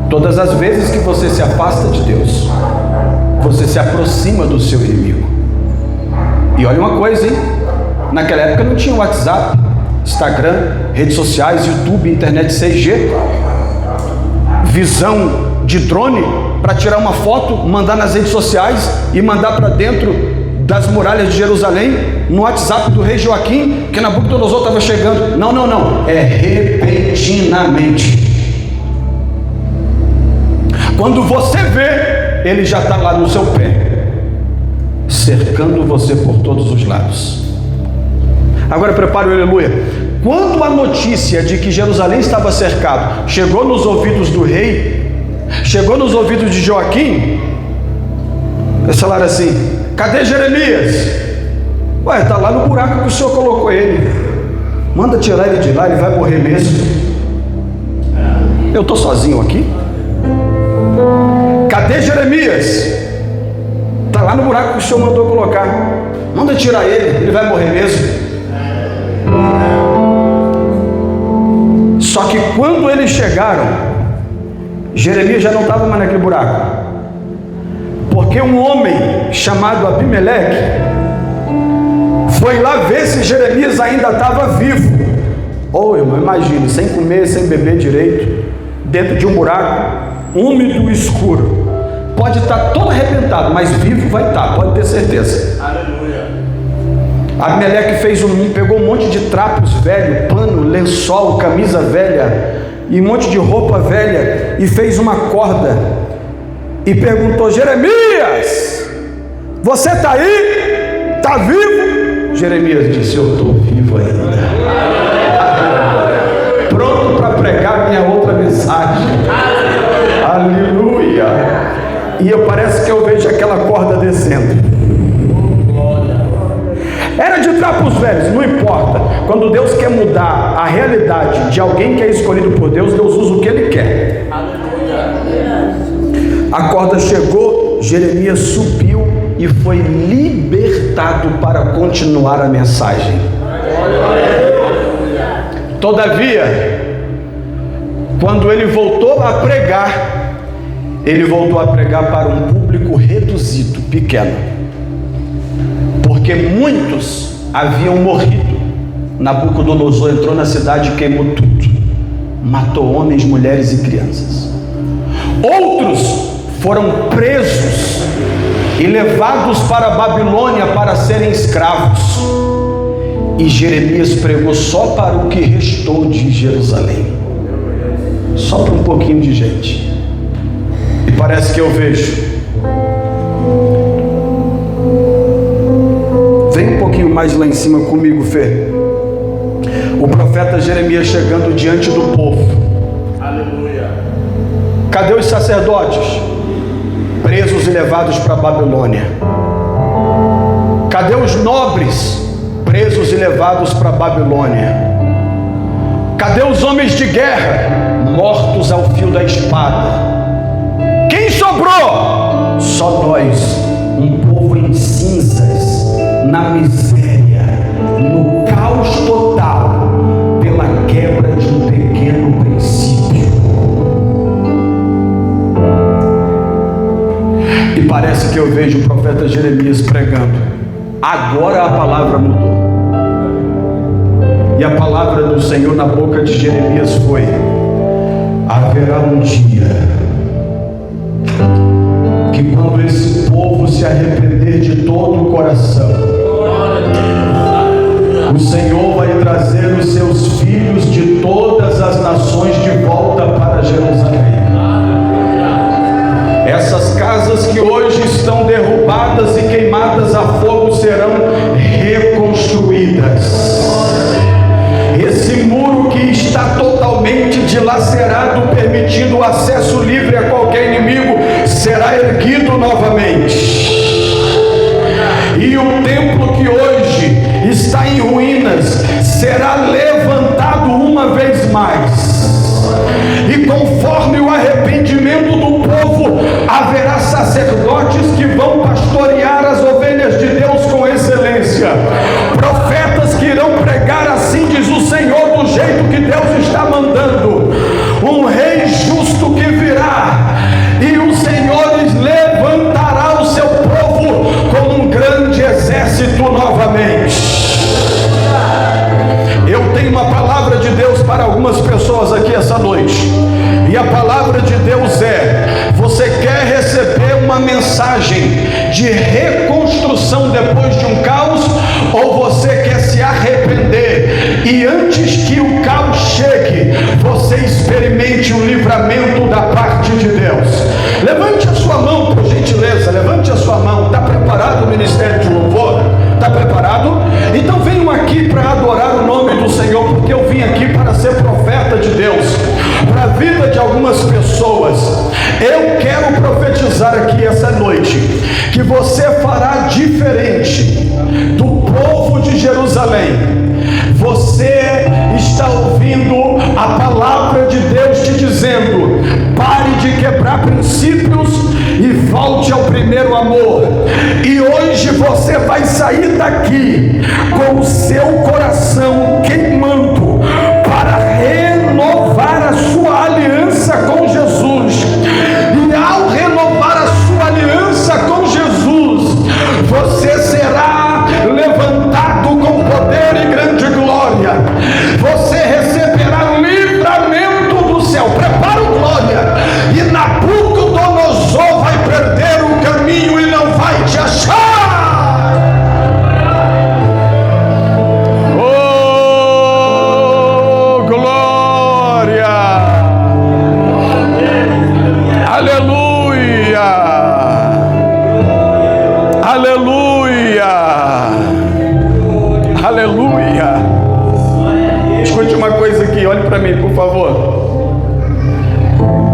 Todas as vezes que você se afasta de Deus, você se aproxima do seu inimigo. E olha uma coisa, hein? Naquela época não tinha WhatsApp, Instagram, redes sociais, YouTube, internet 6G, visão de drone para tirar uma foto, mandar nas redes sociais e mandar para dentro das muralhas de Jerusalém, no WhatsApp do rei Joaquim, que Nabucodonosor estava chegando. Não, é repentinamente. Quando você vê, ele já está lá no seu pé, cercando você por todos os lados. Agora prepare o aleluia. Quando a notícia de que Jerusalém estava cercado chegou nos ouvidos do rei, chegou nos ouvidos de Joaquim, eles falaram assim: cadê Jeremias? Ué, está lá no buraco que o senhor colocou ele. Manda tirar ele de lá, ele vai morrer mesmo. Eu estou sozinho aqui. Cadê Jeremias? Está lá no buraco que o senhor mandou colocar. Manda tirar ele vai morrer mesmo. Só que quando eles chegaram, Jeremias já não estava mais naquele buraco, porque um homem chamado Abimeleque foi lá ver se Jeremias ainda estava vivo. Ou, irmão, imagine, sem comer, sem beber direito, dentro de um buraco, úmido e escuro. Pode estar todo arrebentado, mas vivo vai estar, pode ter certeza. Aleluia. Abimeleque pegou um monte de trapos velhos, pano, lençol, camisa velha e um monte de roupa velha e fez uma corda e perguntou: Jeremias, você está aí? Está vivo? Jeremias disse: eu estou vivo ainda. Pronto para pregar minha outra mensagem. Aleluia. E parece que eu vejo aquela corda descendo. Era de trapos velhos, não importa. Quando Deus quer mudar a realidade de alguém que é escolhido por Deus, Deus usa o que Ele quer. A corda chegou, Jeremias subiu e foi libertado para continuar a mensagem. Todavia, quando ele voltou a pregar, ele voltou a pregar para um público reduzido, pequeno, porque muitos haviam morrido. Nabucodonosor entrou na cidade e queimou tudo, matou homens, mulheres e crianças. Outros foram presos e levados para a Babilônia para serem escravos, e Jeremias pregou só para o que restou de Jerusalém, só para um pouquinho de gente. E parece que eu vejo, vem um pouquinho mais lá em cima comigo, Fê, o profeta Jeremias chegando diante do povo. Aleluia. Cadê os sacerdotes? Presos e levados para a Babilônia. Cadê os nobres? Presos e levados para a Babilônia. Cadê os homens de guerra? Mortos ao fio da espada. Quem sobrou? Só nós, um povo em cinzas, na miséria, no caos total, pela quebra de um pequeno princípio. E parece que eu vejo o profeta Jeremias pregando. Agora a palavra mudou. E a palavra do Senhor na boca de Jeremias foi: haverá um dia que, quando esse povo se arrepender de todo o coração, o Senhor vai trazer os seus filhos de todas as nações de volta para Jerusalém. Essas casas que hoje estão derrubadas e queimadas a fogo serão reconstruídas. Esse muro que está totalmente dilacerado, permitindo o acesso livre a qualquer inimigo, será erguido novamente. E o templo que hoje está em ruínas será levantado uma vez mais. E conforme o arrependimento do povo, haverá sacerdotes que vão pastorear as ovelhas de Deus com excelência. Profetas que irão pregar, assim diz o Senhor, do jeito que Deus está mandando. Um rei justo que virá, e o Senhor levantará o seu povo como um grande exército novamente. Eu tenho uma palavra de Deus para algumas pessoas aqui essa noite, e a palavra de Deus é: você quer receber uma mensagem de reconstrução depois de um caos, ou você quer se arrepender e antes que o caos chegue, você experimente o livramento da parte de Deus? Levante a sua mão, por gentileza, levante a sua mão. Está preparado o ministério de louvor? Está preparado? Então venham aqui para adorar o nome do Senhor, porque eu vim aqui para ser profeta de Deus para a vida de algumas pessoas. Eu quero profetizar aqui essa noite que você fará diferente do povo de Jerusalém. Você está ouvindo a palavra de Deus te dizendo: pare de quebrar princípios e volte ao primeiro amor. E hoje você vai sair daqui com o seu coração queimando para renovar a sua aliança com Jesus. E ao renovar a sua aliança com Jesus, você será levantado com poder e grande glória. Você aqui, olhe para mim, por favor.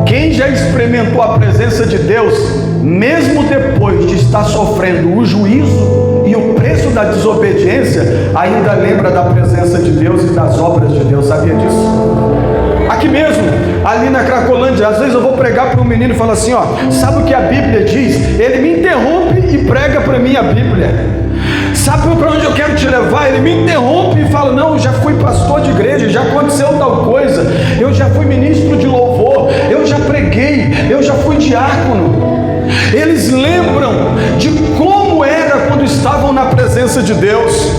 Quem já experimentou a presença de Deus, mesmo depois de estar sofrendo o juízo e o preço da desobediência, ainda lembra da presença de Deus e das obras de Deus? Sabia disso? Aqui mesmo, ali na Cracolândia, às vezes eu vou pregar para um menino e falo assim, ó, sabe o que a Bíblia diz? Ele me interrompe e prega para mim a Bíblia. Sabe para onde eu quero te levar? Ele me interrompe e fala, não, eu já fui pastor de igreja, já aconteceu tal coisa, eu já fui ministro de louvor, eu já preguei, eu já fui diácono. Eles lembram de como era quando estavam na presença de Deus.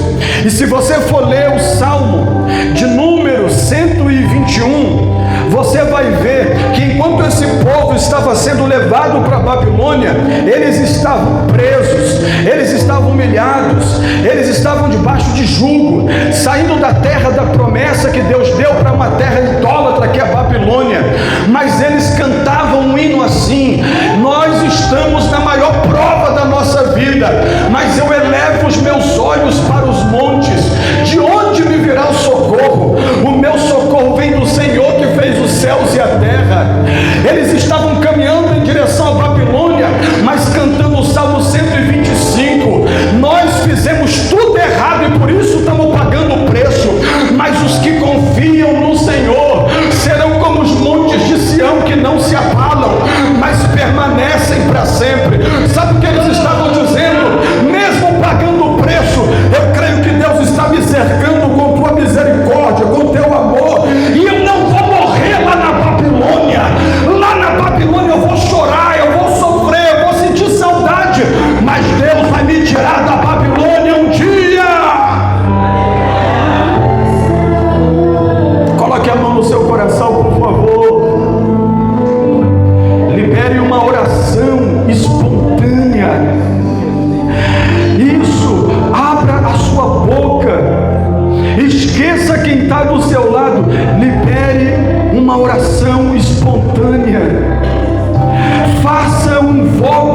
E se você for ler o Salmo de número 121, você vai ver que enquanto esse povo estava sendo levado para a Babilônia, eles estavam presos, eles estavam humilhados, eles estavam debaixo de jugo, saindo da terra da promessa que Deus deu para uma terra idólatra que é a Babilônia. Mas eles cantavam um hino assim: nós estamos na maior prova da nossa vida, mas eu elevo os meus olhos para os montes, de onde me virá o socorro? O meu socorro vem do Senhor que fez os céus e a terra. Eles estavam caminhando em direção à Babilônia, mas cantando o Salmo 125, nós fizemos tudo errado e por isso estamos pagando o preço, mas os que confiam no Senhor serão como os montes de Sião, que não se abalam, mas permanecem para sempre. Sabe o que eles estavam dizendo? Mesmo pagando o preço, eu creio que Deus está me cercando com tua misericórdia, com teu amor, e eu não vou morrer lá na Babilônia. Lá na Babilônia eu vou chorar, eu vou sofrer, eu vou sentir saudade, mas Deus vai me tirar da Babilônia um dia. Coloque a mão no seu coração, por favor. Libere uma oração espontânea. Isso, abra a sua boca. Esqueça quem está do seu lado. Libere uma oração espontânea. Faça um voto